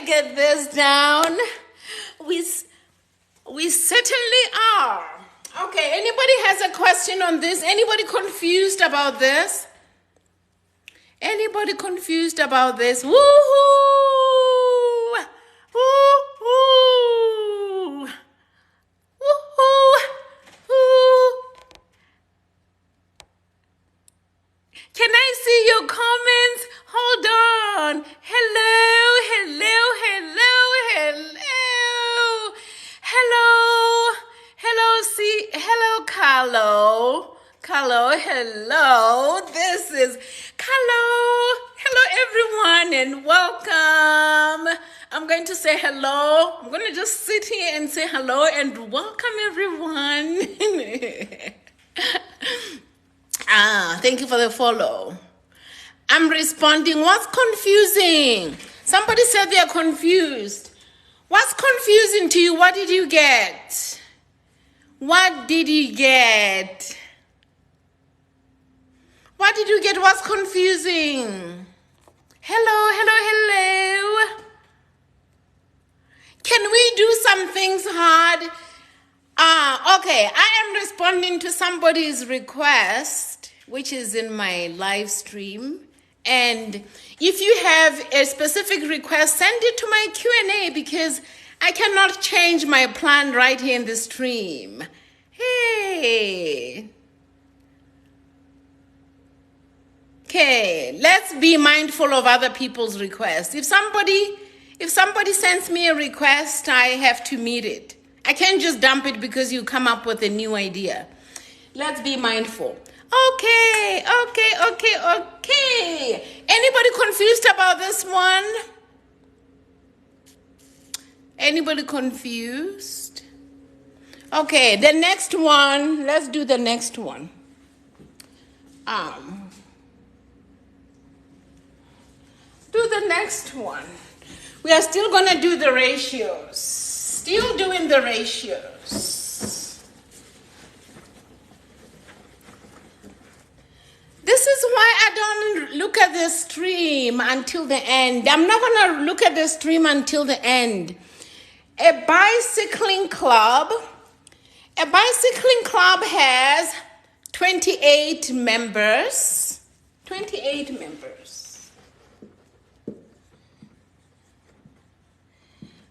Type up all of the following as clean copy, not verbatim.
get this down. We certainly are. Okay, anybody has a question on this? Anybody confused about this? Anybody confused about this? Woohoo! Woohoo! Woohoo! Woo! Can I see your comments? Hold on. Hello, hello, hello, hello. Hello. Hello, see. Hello, Carlo. Carlo, hello. This is Carlo. Hello, everyone, and welcome. I'm going to say hello. I'm going to just sit here and say hello and welcome, everyone. Thank you for the follow. I'm responding. What's confusing? Somebody said they're confused. What's confusing to you? What did you get? What did you get? What did you get? What's confusing? Hello, hello, hello. Can we do some things hard? Okay, I am responding to somebody's request, which is in my live stream. And if you have a specific request, send it to my Q&A because I cannot change my plan right here in the stream. Hey. Okay, let's be mindful of other people's requests. If somebody sends me a request, I have to meet it. I can't just dump it because you come up with a new idea. Let's be mindful. Okay. Anybody confused about this one? Anybody confused? Okay, the next one. Let's do the next one. Do the next one. We are still going to do the ratios. Still doing the ratios. This is why I don't look at the stream until the end. I'm not going to look at the stream until the end. A bicycling club has 28 members. 28 members.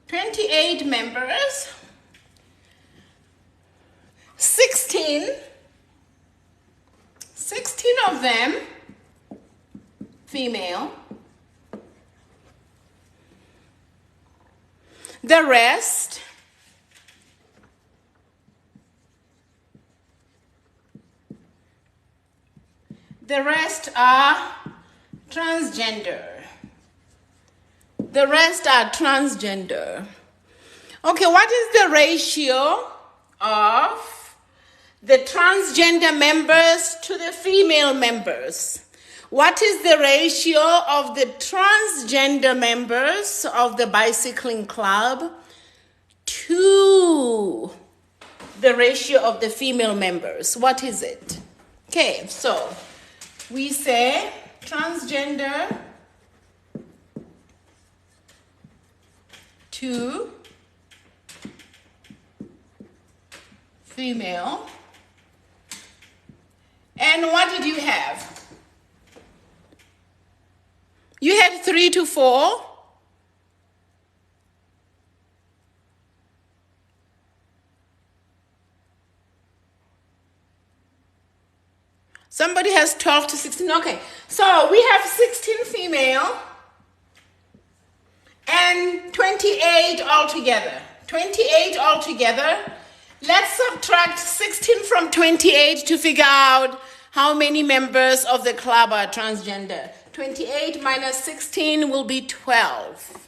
28 members. 16 of them female. The rest are transgender. The rest are transgender. Okay, what is the ratio of the transgender members to the female members? What is the ratio of the transgender members of the bicycling club to the ratio of the female members? What is it? Okay, so we say transgender to female. And what did you have? You had 3 to 4. Somebody has 12 to 16. Okay, so we have 16 female and 28 altogether. 28 altogether. Let's subtract 16 from 28 to figure out how many members of the club are transgender. 28 minus 16 will be 12.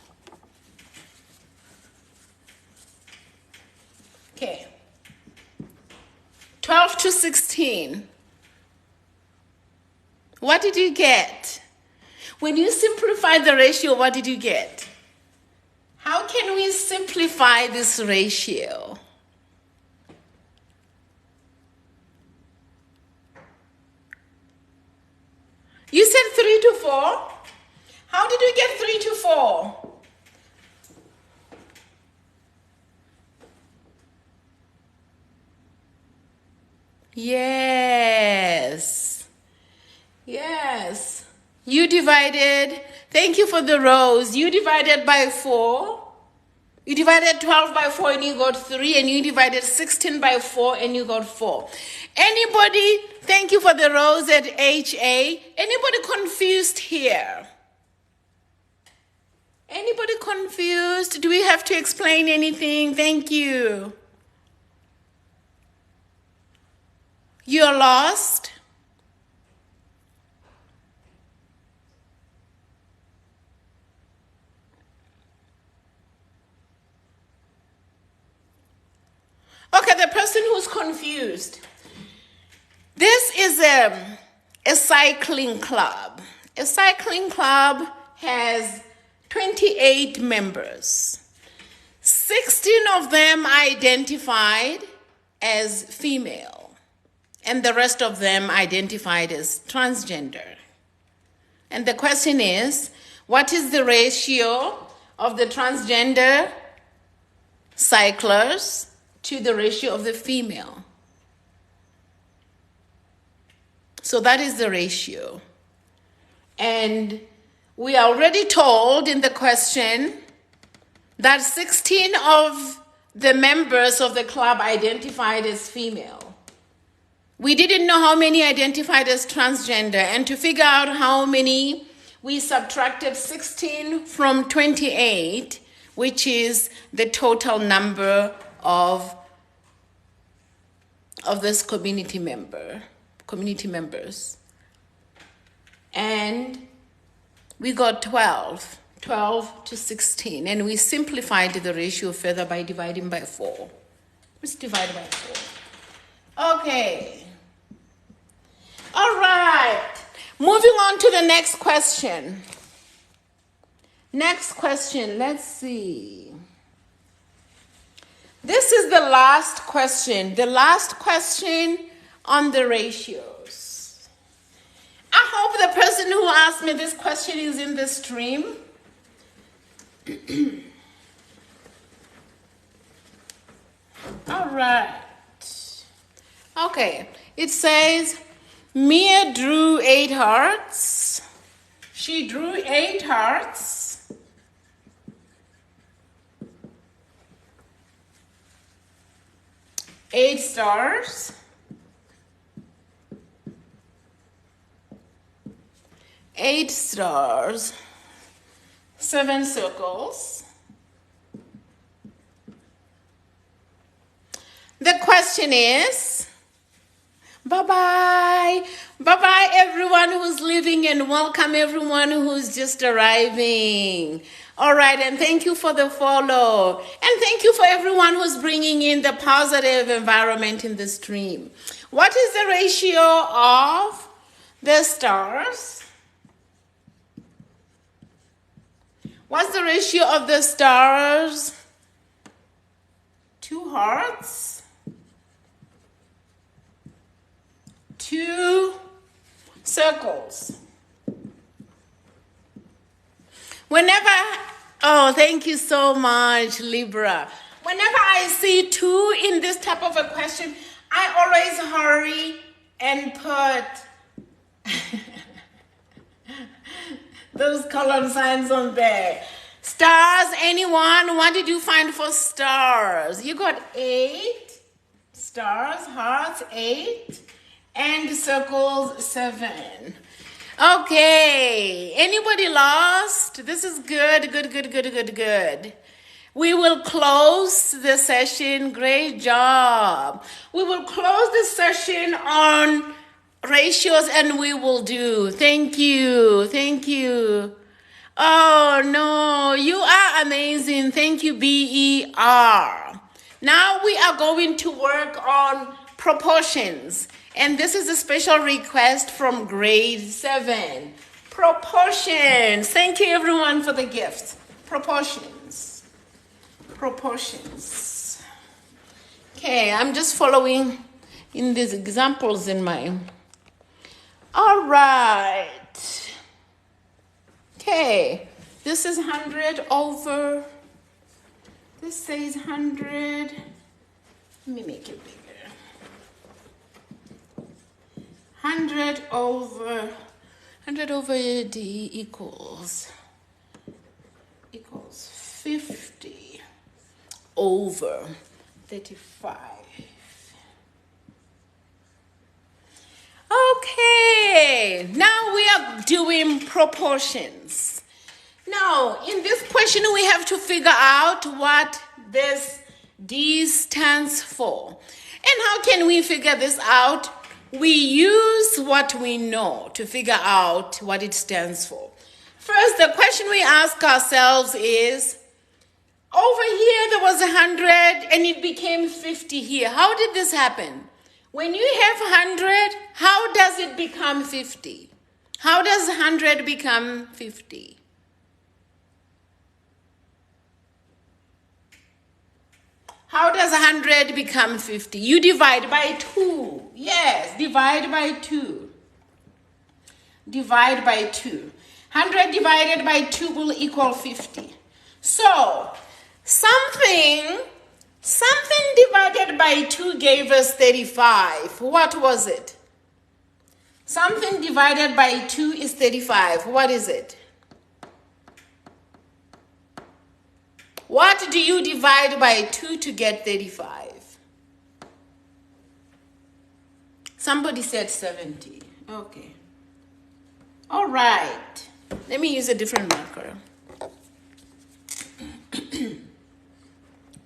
Okay. 12 to 16. What did you get? When you simplify the ratio, what did you get? How can we simplify this ratio? You said 3 to 4. How did we get 3 to 4? Yes. Yes. You divided, thank you for the rows. You divided by 4. You divided 12 by 4 and you got 3. And you divided 16 by 4 and you got 4. Anybody, thank you for the rows at HA. Anybody confused here? Anybody confused? Do we have to explain anything? Thank you. You're lost? Okay, the person who's confused. This is a cycling club. A cycling club has 28 members. 16 of them identified as female, and the rest of them identified as transgender. And the question is, what is the ratio of the transgender cyclers to the ratio of the female? So that is the ratio. And we are already told in the question that 16 of the members of the club identified as female. We didn't know how many identified as transgender, and to figure out how many, we subtracted 16 from 28, which is the total number of this community members. And we got 12 to 16, and we simplified the ratio further by dividing by 4. Let's divide by 4. Okay. All right. Moving on to the next question. Next question, let's see. This is the last question. The last question on the ratios. I hope the person who asked me this question is in the stream. All right. Okay. It says, Mia drew 8 hearts. She drew 8 hearts. Eight stars. 8 stars. 7 circles. The question is, bye-bye. Bye-bye, everyone who's leaving, and welcome everyone who's just arriving. All right, and thank you for the follow. And thank you for everyone who's bringing in the positive environment in the stream. What is the ratio of the stars? What's the ratio of the stars? 2 hearts. 2 circles. Oh, thank you so much, Libra. Whenever I see 2 in this type of a question, I always hurry and put those column signs on there. Stars, anyone? What did you find for stars? You got 8 stars, hearts, 8. And circles, 7. Okay. Anybody lost? This is good. We will close the session. Great job. We will close the session on ratios, and we will do. Thank you. Oh, no. You are amazing. Thank you, BER. Now we are going to work on proportions. And this is a special request from grade 7. Proportions. Thank you, everyone, for the gifts. Proportions. Okay, I'm just following in these examples in my... All right. Okay, this is 100 over... This says 100. Let me make it bigger. 100 over D equals 50 over 35. Okay, now we are doing proportions. Now, in this question, we have to figure out what this D stands for. And how can we figure this out? We use what we know to figure out what it stands for. First, the question we ask ourselves is, over here there was 100 and it became 50 here. How did this happen? When you have 100, how does it become 50? How does 100 become 50? How does 100 become 50? You divide by 2. Yes, divide by 2. Divide by 2. 100 divided by 2 will equal 50. So, something divided by 2 gave us 35. What was it? Something divided by 2 is 35. What is it? What do you divide by 2 to get 35? Somebody said 70. Okay. All right. Let me use a different marker.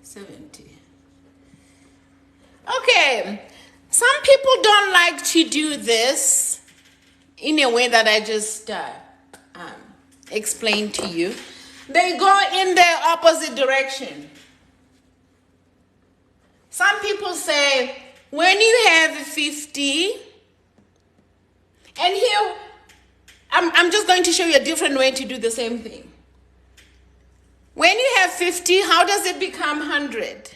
70. Okay. Some people don't like to do this in a way that I just explained to you. They go in the opposite direction. Some people say, when you have 50, and here, I'm just going to show you a different way to do the same thing. When you have 50, how does it become 100?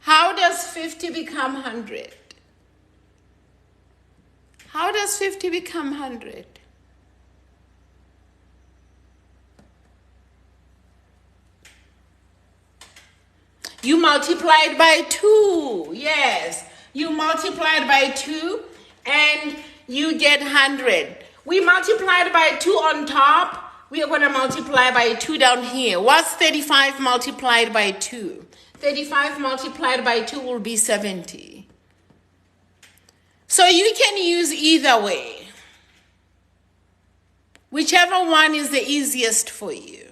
How does 50 become 100? How does 50 become 100? You multiplied by 2. Yes, you multiplied by 2 and you get 100. We multiplied by 2 on top. We are going to multiply by 2 down here. What's 35 multiplied by 2? 35 multiplied by 2 will be 70. So you can use either way. Whichever one is the easiest for you.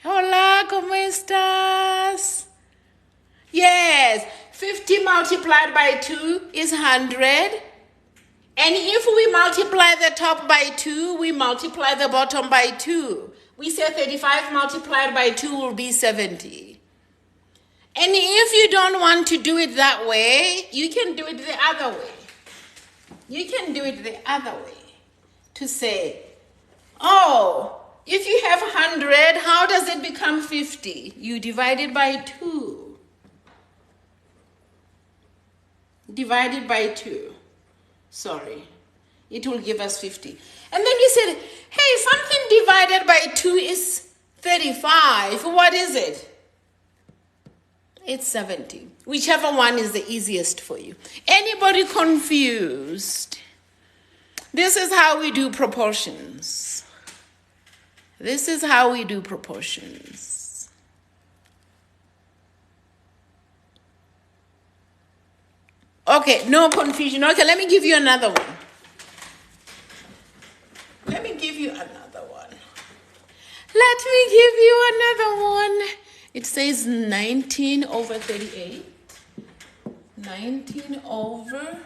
Hola, ¿cómo estás? Yes, 50 multiplied by 2 is 100. And if we multiply the top by 2, we multiply the bottom by 2. We say 35 multiplied by 2 will be 70. And if you don't want to do it that way, you can do it the other way. You can do it the other way. To say, oh, if you have 100, how does it become 50? You divide it by 2. Divide it by 2. Sorry. It will give us 50. And then you said, hey, something divided by 2 is 35. What is it? It's 70. Whichever one is the easiest for you. Anybody confused? This is how we do proportions. This is how we do proportions. Okay, no confusion. Okay, let me give you another one. Let me give you another one. Let me give you another one. It says 19 over 38. 19 over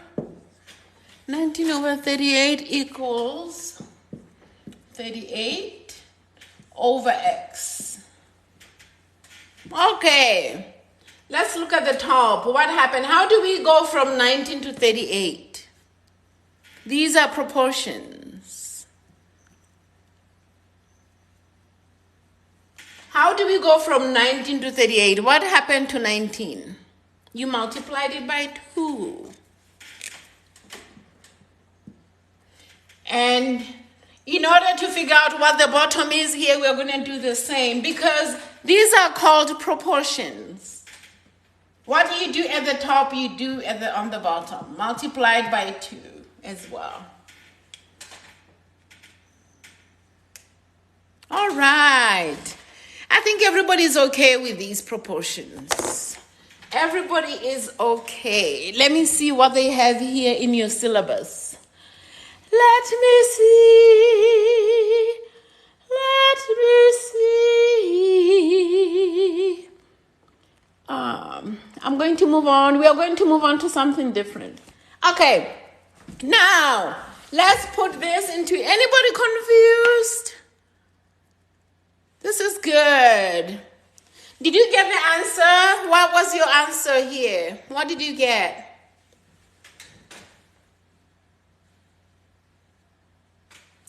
38 equals 38 over x. Okay, let's look at the top. What happened? How do we go from 19 to 38? These are proportions. How do we go from 19 to 38? What happened to 19? You multiplied it by 2. And in order to figure out what the bottom is here, we're going to do the same because these are called proportions. What you do at the top, you do on the bottom. Multiplied by 2 as well. All right. I think everybody's okay with these proportions. Everybody is okay. Let me see what they have here in your syllabus. Let me see. Let me see. I'm going to move on. We are going to move on to something different. Okay. Now, let's put this into anybody confused? This is good. Did you get the answer? What was your answer here? What did you get?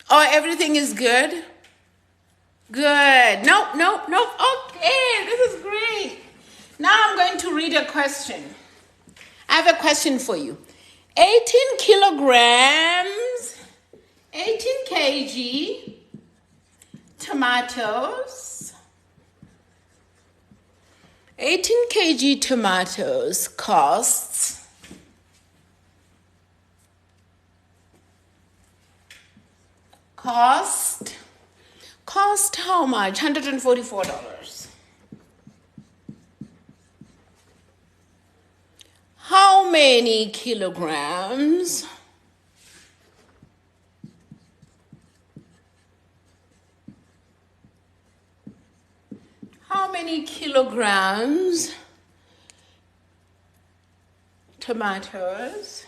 Oh, everything is good? Good. Nope. Okay, this is great. Now I'm going to read a question. I have a question for you. 18 kilograms, 18 kg tomatoes. 18 kg tomatoes costs how much? $144. How many kilograms? How many kilograms tomatoes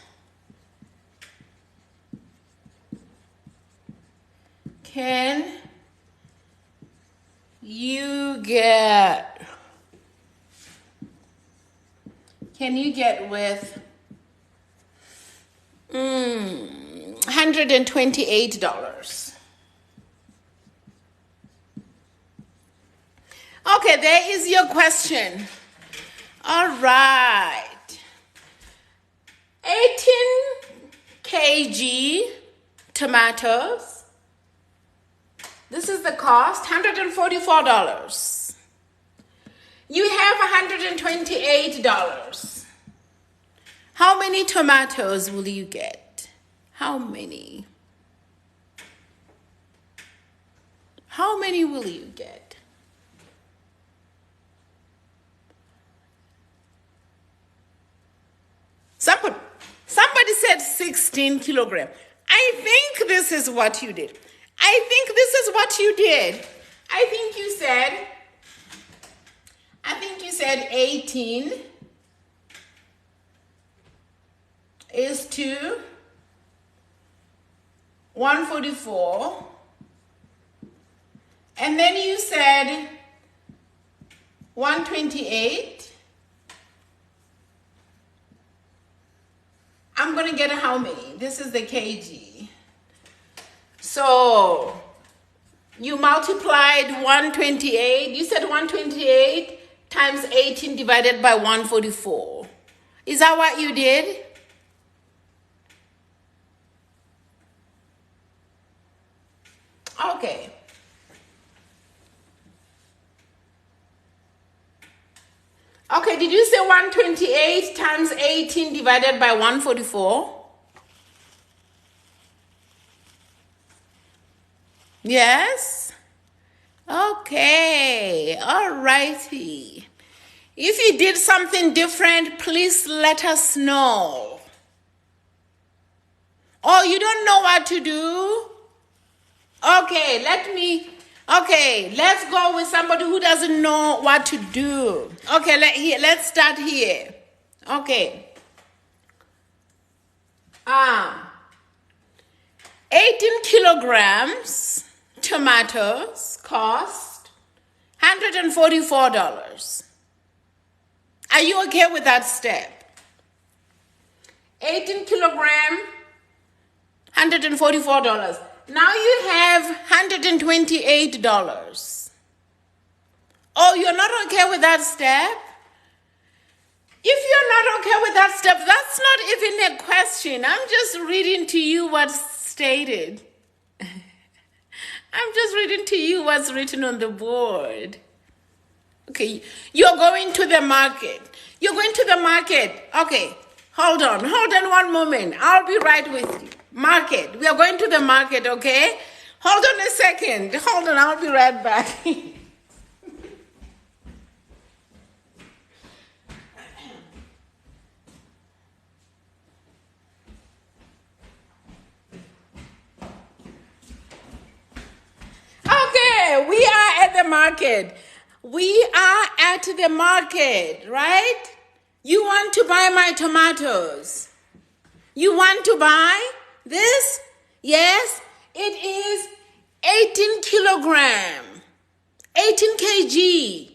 can you get? Can you get with $128? Okay, there is your question. All right. 18 kg tomatoes. This is the cost, $144. You have $128. How many tomatoes will you get? How many? How many will you get? Somebody said 16 kilograms. I think this is what you did. I think you said 18 is to 144. And then you said 128. I'm going to get how many? This is the kg. So you multiplied 128. You said 128 times 18 divided by 144. Is that what you did? Okay. Okay, did you say 128 times 18 divided by 144? Yes? Okay, all righty. If you did something different, please let us know. Oh, you don't know what to do? Okay, let's go with somebody who doesn't know what to do. Okay, let's start here. Okay. 18 kilograms tomatoes cost $144. Are you okay with that step? 18 kilogram, $144. Now you have $128. Oh, you're not okay with that step? If you're not okay with that step, that's not even a question. I'm just reading to you what's stated. I'm just reading to you what's written on the board. Okay, you're going to the market. You're going to the market. Okay, hold on one moment. I'll be right with you. Market. We are going to the market, okay? Hold on a second. Hold on, I'll be right back. Okay, we are at the market. We are at the market, right? You want to buy my tomatoes. You want to buy this? Yes, it is 18 kilogram, 18 kg.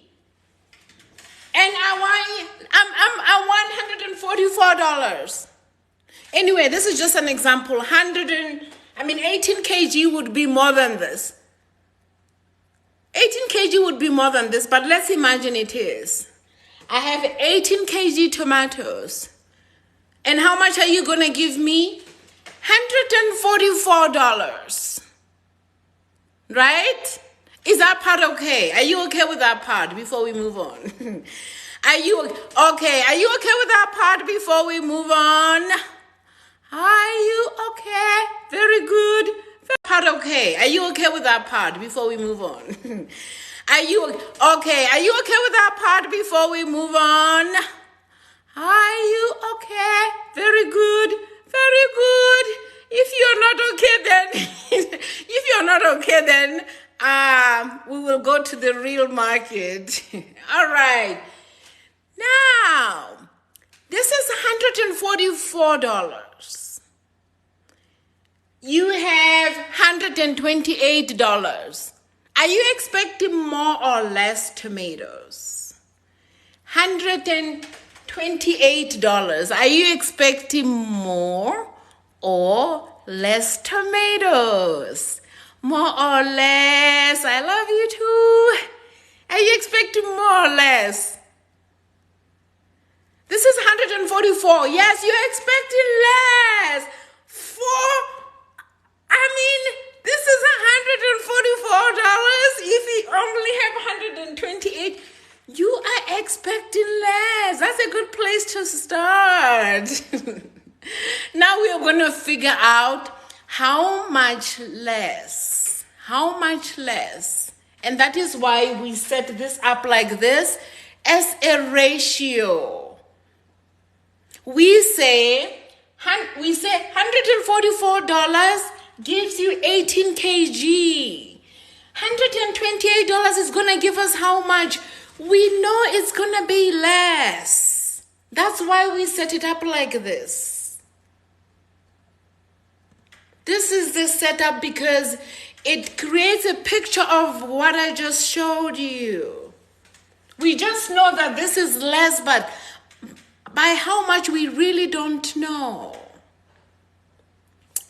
And I want $144. Anyway, this is just an example. 18 kg would be more than this. 18 kg would be more than this, but let's imagine it is. I have 18 kg tomatoes. And how much are you going to give me? $144. Right? Is that part okay? Are you okay with that part before we move on? Are you okay? Are you okay with that part before we move on? Are you okay? Very good. Part okay? Are you okay with that part before we move on? Are you okay? Are you okay with that part before we move on? Are you okay? Very good. Very good. If you're not okay, then we will go to the real market. All right. Now, this is $144. You have $128. Are you expecting more or less tomatoes? $128. Are you expecting more or less tomatoes? More or less. I love you too. Are you expecting more or less? This is $144. Yes, you're expecting less. This is $144. If you only have 128, you are expecting less. That's a good place to start. Now we are going to figure out how much less. How much less. And that is why we set this up like this as a ratio. We say $144 gives you 18 kg. $128 is going to give us how much? We know it's going to be less. That's why we set it up like this. This is the setup because it creates a picture of what I just showed you. We just know that this is less, but by how much we really don't know.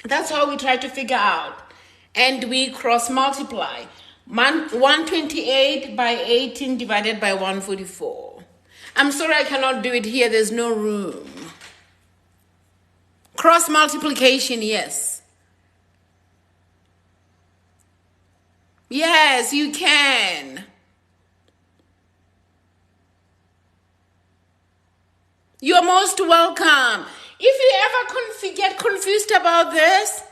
That's how we try to figure out. And we cross multiply. 128 by 18 divided by 144. I'm sorry I cannot do it here. There's no room. Cross multiplication, yes. Yes, you can. You're most welcome. If you ever get confused about this,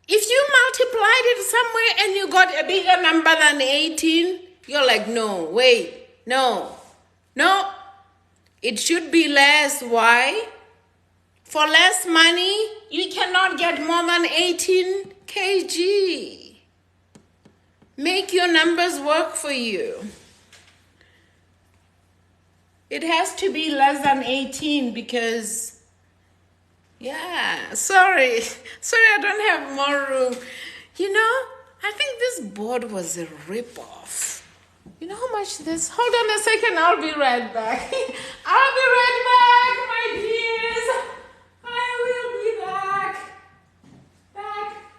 if you multiplied it somewhere and you got a bigger number than 18, you're like, no, wait, no, it should be less. Why? For less money, you cannot get more than 18 kg. Make your numbers work for you. It has to be less than 18 because, yeah, sorry, I don't have more room. You know, I think this board was a ripoff. You know how much this? Hold on a second, I'll be right back. I'll be right back, my dears. I will be back.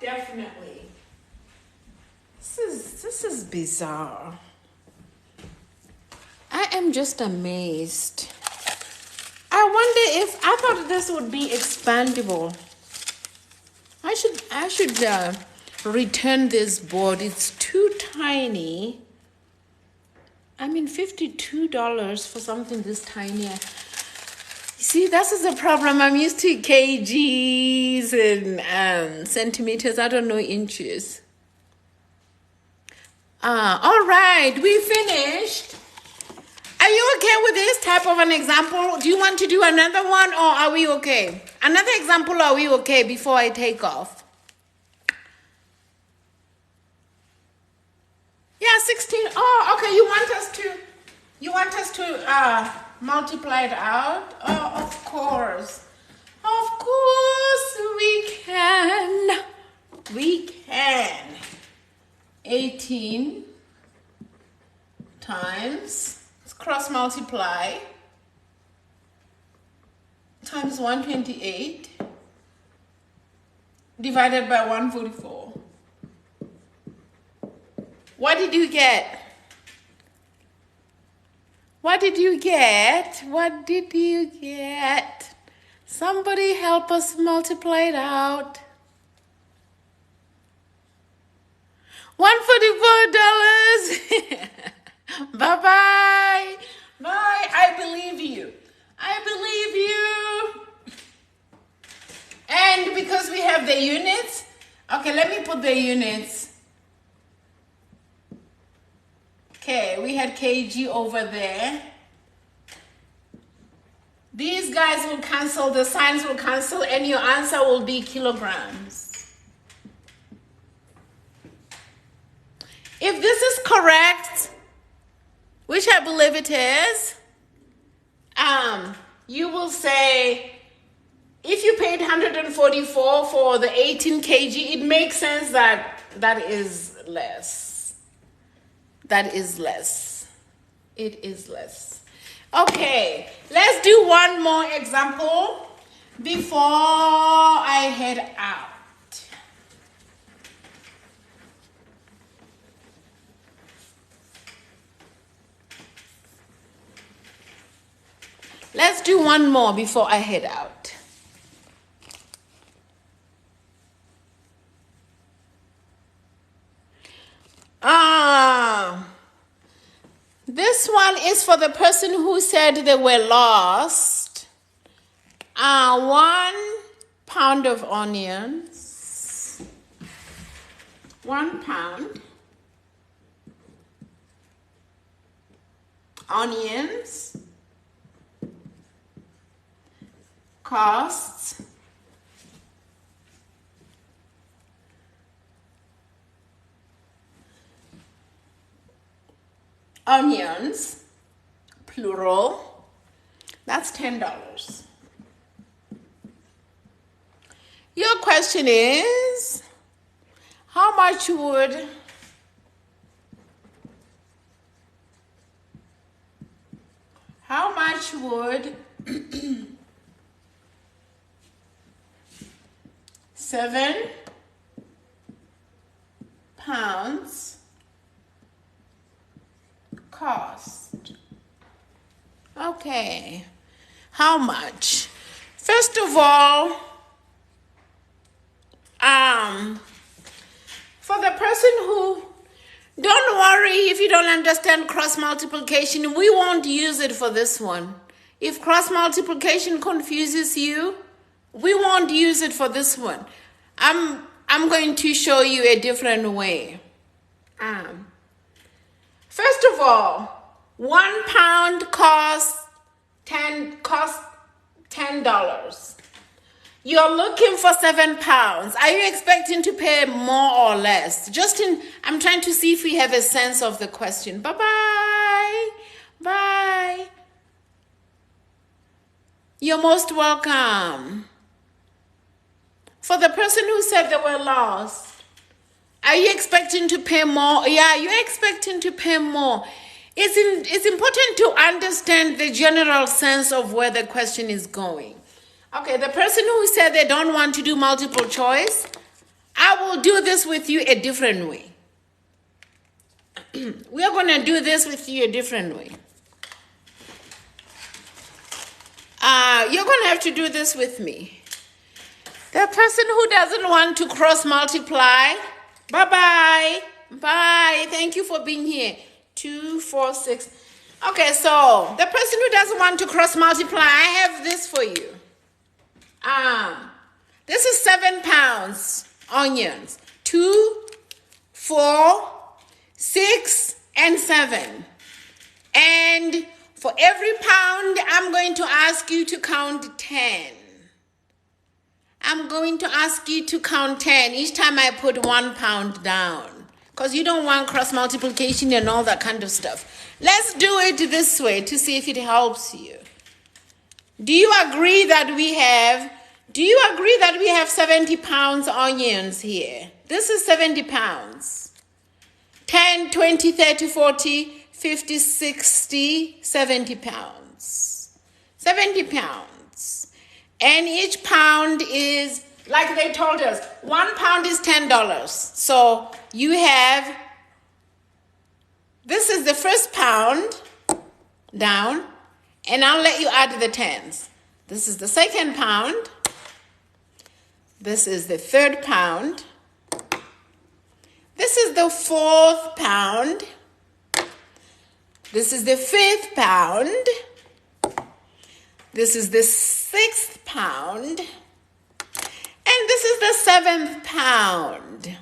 Definitely. This is bizarre. I am just amazed. I thought this would be expandable. I should return this board. It's too tiny. I mean, $52 for something this tiny. See, this is the problem. I'm used to kgs and centimeters. I don't know inches. All right, we finished. Are you okay with this type of an example? Do you want to do another one, or are we okay? Another example, are we okay before I take off? Yeah, 16. Oh, okay. You want us to multiply it out? Oh, of course. Of course we can. We can. 18 times, let's cross multiply, times 128 divided by 144. What did you get? What did you get? What did you get? Somebody help us multiply it out. $144. Bye-bye. Bye. I believe you. I believe you. And because we have the units, okay, let me put the units. Okay, we had kg over there. These guys will cancel, the signs will cancel, and your answer will be kilograms. If this is correct, which I believe it is, you will say, if you paid 144 for the 18 kg, it makes sense that that is less. That is less. It is less. Okay, let's do one more example before I head out. Let's do one more before I head out. This one is for the person who said they were lost. 1 pound of onions. 1 pound. Onions. Costs. Onions, plural, that's $10. Your question is, how much would £7 cost? Okay, how much? First of all, for the person who, don't worry if you don't understand cross multiplication, we won't use it for this one. If cross multiplication confuses you, we won't use it for this one. I'm going to show you a different way. First of all, 1 pound costs $10. You're looking for 7 pounds. Are you expecting to pay more or less? I'm trying to see if we have a sense of the question. Bye-bye. Bye. You're most welcome. For the person who said they were lost, are you expecting to pay more? Yeah, you're expecting to pay more. It's important to understand the general sense of where the question is going. Okay, the person who said they don't want to do multiple choice, I will do this with you a different way. We are going to do this with you a different way. You're going to have to do this with me. The person who doesn't want to cross multiply, bye-bye. Bye. Thank you for being here. 2, 4, 6. Okay, so the person who doesn't want to cross multiply, I have this for you. This is 7 pounds onions. 2, 4, 6, and 7. And for every pound, I'm going to ask you to count 10. I'm going to ask you to count 10 each time I put 1 pound down. Because you don't want cross multiplication and all that kind of stuff. Let's do it this way to see if it helps you. Do you agree that we have 70 pounds onions here? This is 70 pounds. 10, 20, 30, 40, 50, 60, 70 pounds. 70 pounds. And each pound is, like they told us, 1 pound is $10. So you have, this is the first pound down, and I'll let you add the tens. This is the second pound. This is the third pound. This is the fourth pound. This is the fifth pound. This is the sixth pound. And this is the seventh pound.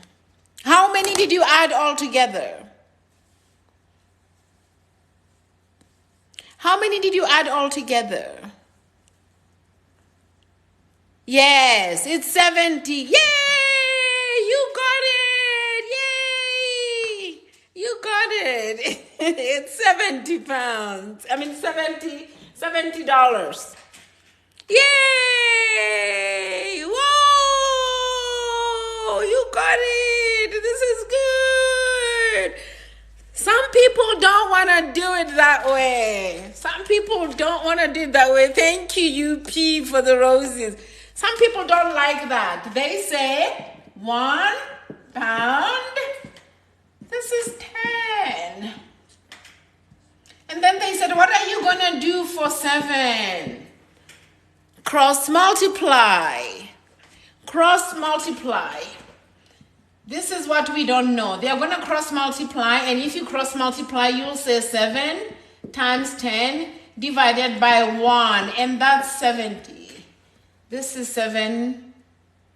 How many did you add all together? How many did you add all together? Yes, it's 70. Yay! You got it! Yay! You got it. It's 70 pounds. I mean $70. Yay! Whoa! You got it. This is good. Some people don't want to do it that way. Some people don't want to do it that way. Thank you, UP, for the roses. Some people don't like that. They say 1 pound. This is 10. And then they said, what are you going to do for 7? Cross multiply. Cross multiply. This is what we don't know. They are going to cross multiply, and if you cross multiply, you'll say 7 times 10 divided by 1, and that's 70. This is 7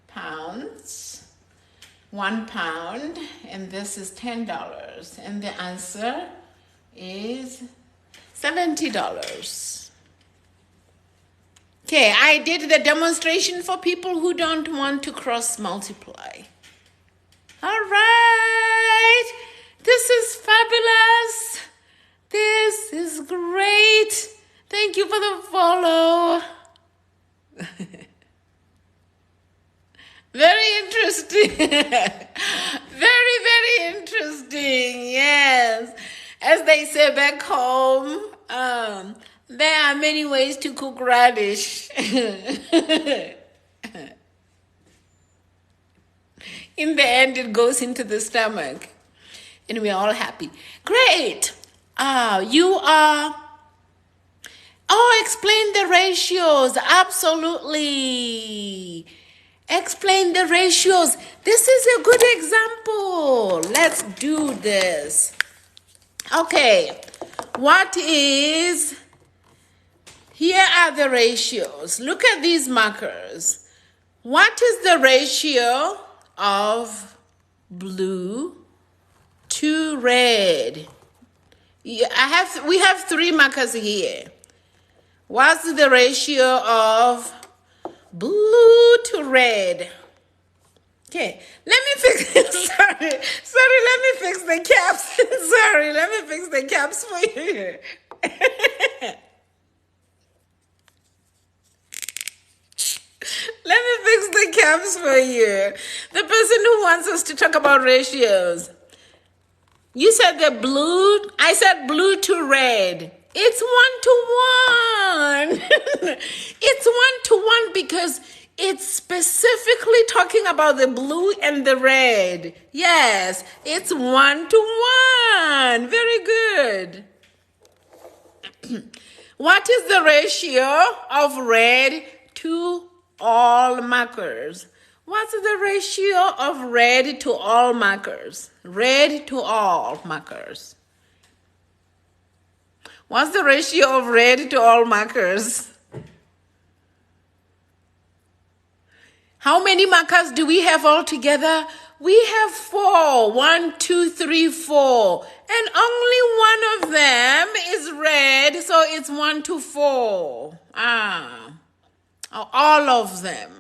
pounds, 1 pound, and this is $10, and the answer is $70. Okay, I did the demonstration for people who don't want to cross multiply. All right, this is fabulous. This is great. Thank you for the follow. Very interesting. Very, very interesting. Yes. As they say back home, there are many ways to cook radish. In the end, it goes into the stomach, and we're all happy. Great. Explain the ratios. Absolutely. Explain the ratios. This is a good example. Let's do this. Okay. Here are the ratios. Look at these markers. What is the ratio of blue to red? We have 3 markers here. What's the ratio of blue to red? Okay, let me fix it. Sorry, let me fix the caps. Sorry, let me fix the caps for you. Let me fix the caps for you. The person who wants us to talk about ratios. You said the blue, I said blue to red. It's 1 to 1. It's 1 to 1 because it's specifically talking about the blue and the red. Yes, it's 1 to 1. Very good. What is the ratio of red to all markers? What's the ratio of red to all markers? Red to all markers. What's the ratio of red to all markers? How many markers do we have all together? We have 4. 1, 2, 3, 4. And only one of them is red, so it's 1 to 4. All of them.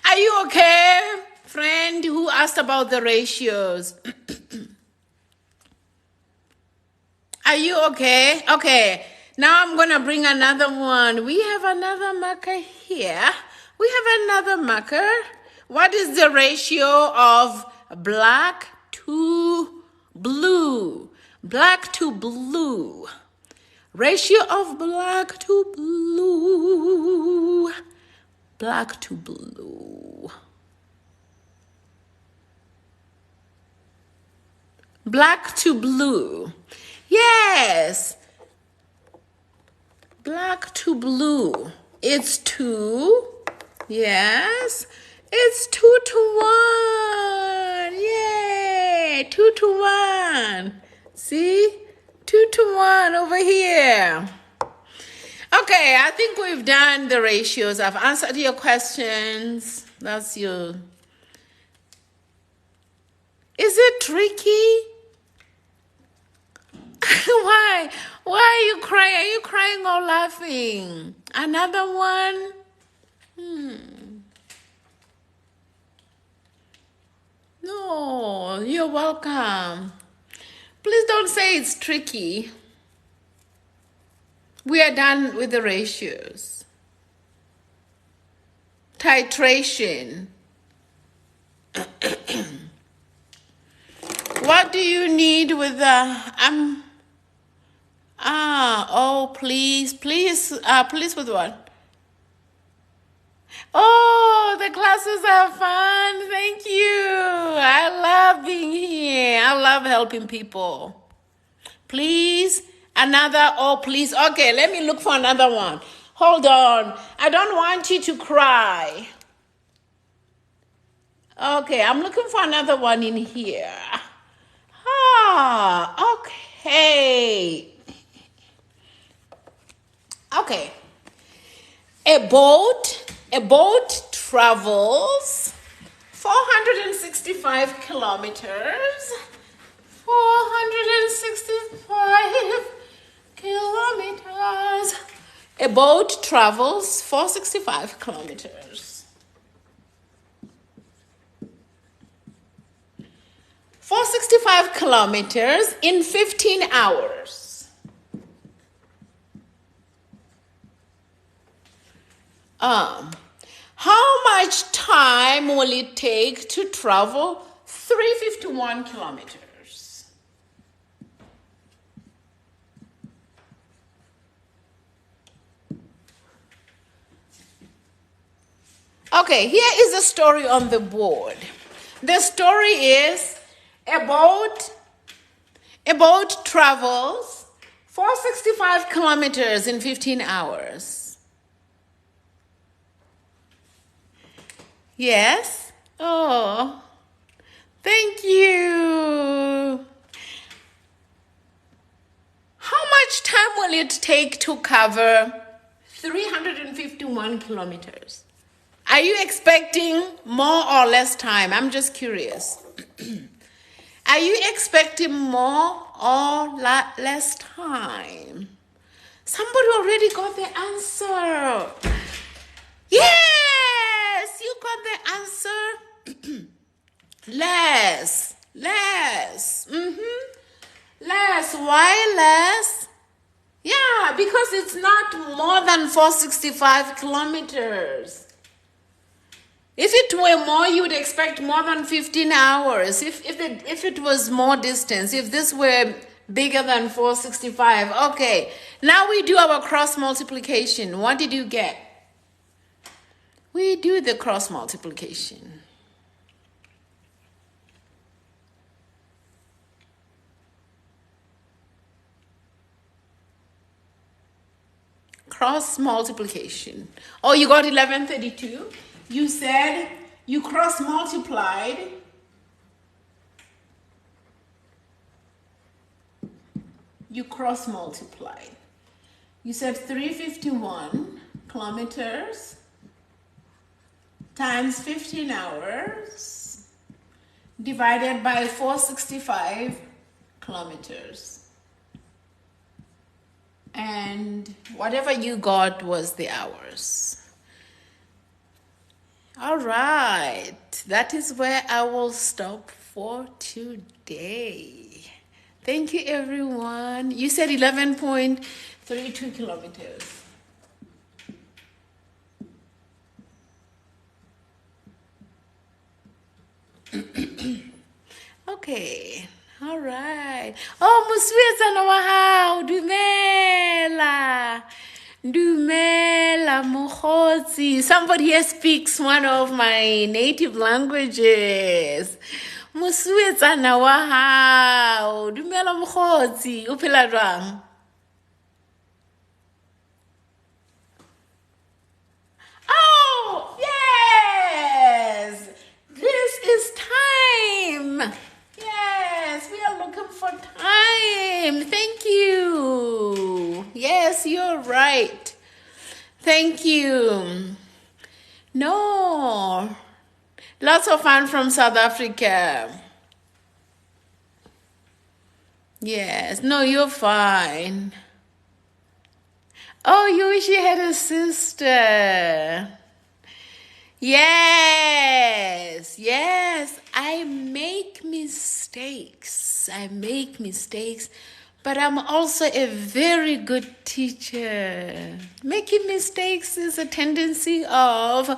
Are you okay, friend who asked about the ratios? Are you okay? Okay. Now I'm going to bring another one. We have another marker here. We have another marker. What is the ratio of black to blue? Black to blue. Ratio of black to blue. Black to blue. Black to blue. Yes. Black to blue. It's 2. Yes. It's 2 to 1. Yay. 2 to 1. See? 2 to 1 over here. Okay, I think we've done the ratios. I've answered your questions. That's you. Is it tricky? Why? Why are you crying? Are you crying or laughing? Another one? No, you're welcome. Please don't say it's tricky. We are done with the ratios. Titration. What do you need with the please with what? Oh, the classes are fun. Thank you. I love being here. I love helping people. Please, please. Okay, let me look for another one. Hold on. I don't want you to cry. Okay, I'm looking for another one in here. Okay. Okay. A boat travels 465 kilometers. 465 kilometers. A boat travels 465 kilometers. 465 kilometers in 15 hours. How much time will it take to travel 351 kilometers? Okay, here is the story on the board. The story is a boat travels 465 kilometers in 15 hours. Yes? Oh, thank you. How much time will it take to cover 351 kilometers? Are you expecting more or less time? I'm just curious. Are you expecting more or less time? Somebody already got the answer. Yes, you got the answer. Less. Less. Why less? Yeah, because it's not more than 465 kilometers. If it were more, you would expect more than 15 hours. If it was more distance, if this were bigger than 465. Okay, now we do our cross multiplication. What did you get? We do the cross multiplication. Cross multiplication. Oh, you got 1132? You said you cross multiplied you cross multiply. You said 351 kilometers times 15 hours divided by 465 kilometers. And whatever you got was the hours. All right, that is where I will stop for today. Thank you, everyone. You said 11.32 kilometers. Okay, all right. Oh, Musweza wahao, dumela. Dumela mokgotsi. Somebody here speaks one of my native languages. Musweza wahao, dumela mokgotsi. O phela jwang? Oh, yes! This is time! Yes, we are looking for time. Thank you. Yes, you're right. Thank you. No. Lots of fun from South Africa. Yes. No, you're fine. Oh, you wish you had a sister. Yes, yes, I make mistakes. But I'm also a very good teacher. Making mistakes is a tendency of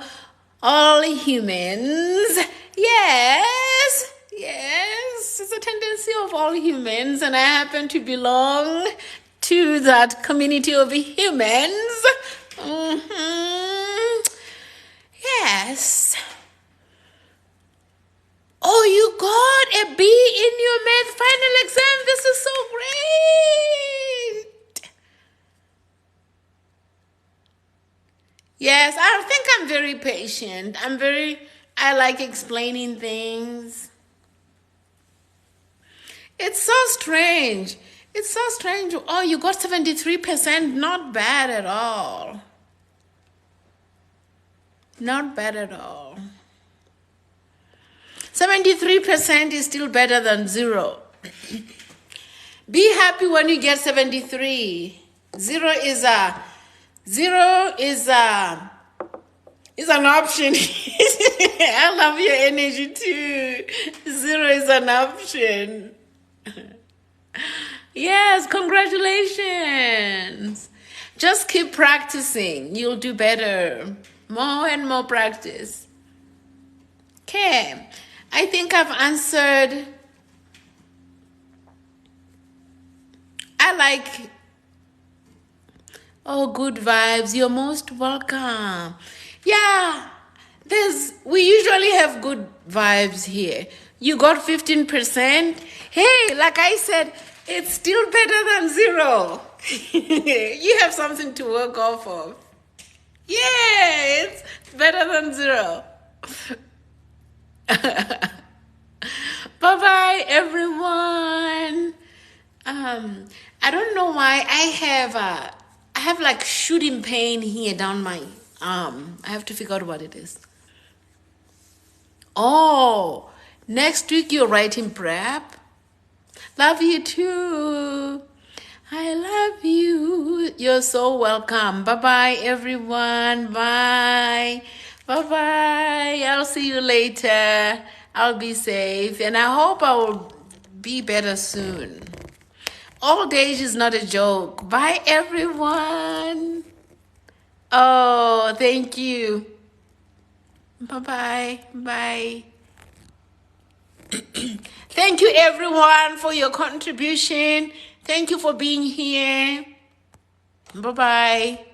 all humans. Yes, it's a tendency of all humans, and I happen to belong to that community of humans. Yes. Oh, you got a B in your math final exam. This is so great. Yes, I think I'm very patient. I like explaining things. It's so strange. Oh, you got 73%. Not bad at all. Not bad at all. 73% is still better than 0. Be happy when you get 73. 0 is an option. I love your energy too. 0 is an option. Yes, congratulations. Just keep practicing. You'll do better. More and more practice. Okay. I think I've answered. Oh, good vibes. You're most welcome. Yeah. We usually have good vibes here. You got 15%. Hey, like I said, it's still better than 0. You have something to work off of. Yeah, it's better than 0. Bye-bye, everyone. I don't know why I have like shooting pain here down my arm. I have to figure out what it is. Oh, next week you're writing prep. Love you too. I love you. You're so welcome. Bye-bye, everyone. Bye. Bye-bye. I'll see you later. I'll be safe. And I hope I will be better soon. Old age is not a joke. Bye, everyone. Oh, thank you. Bye-bye. Bye. Thank you, everyone, for your contribution. Thank you for being here. Bye-bye.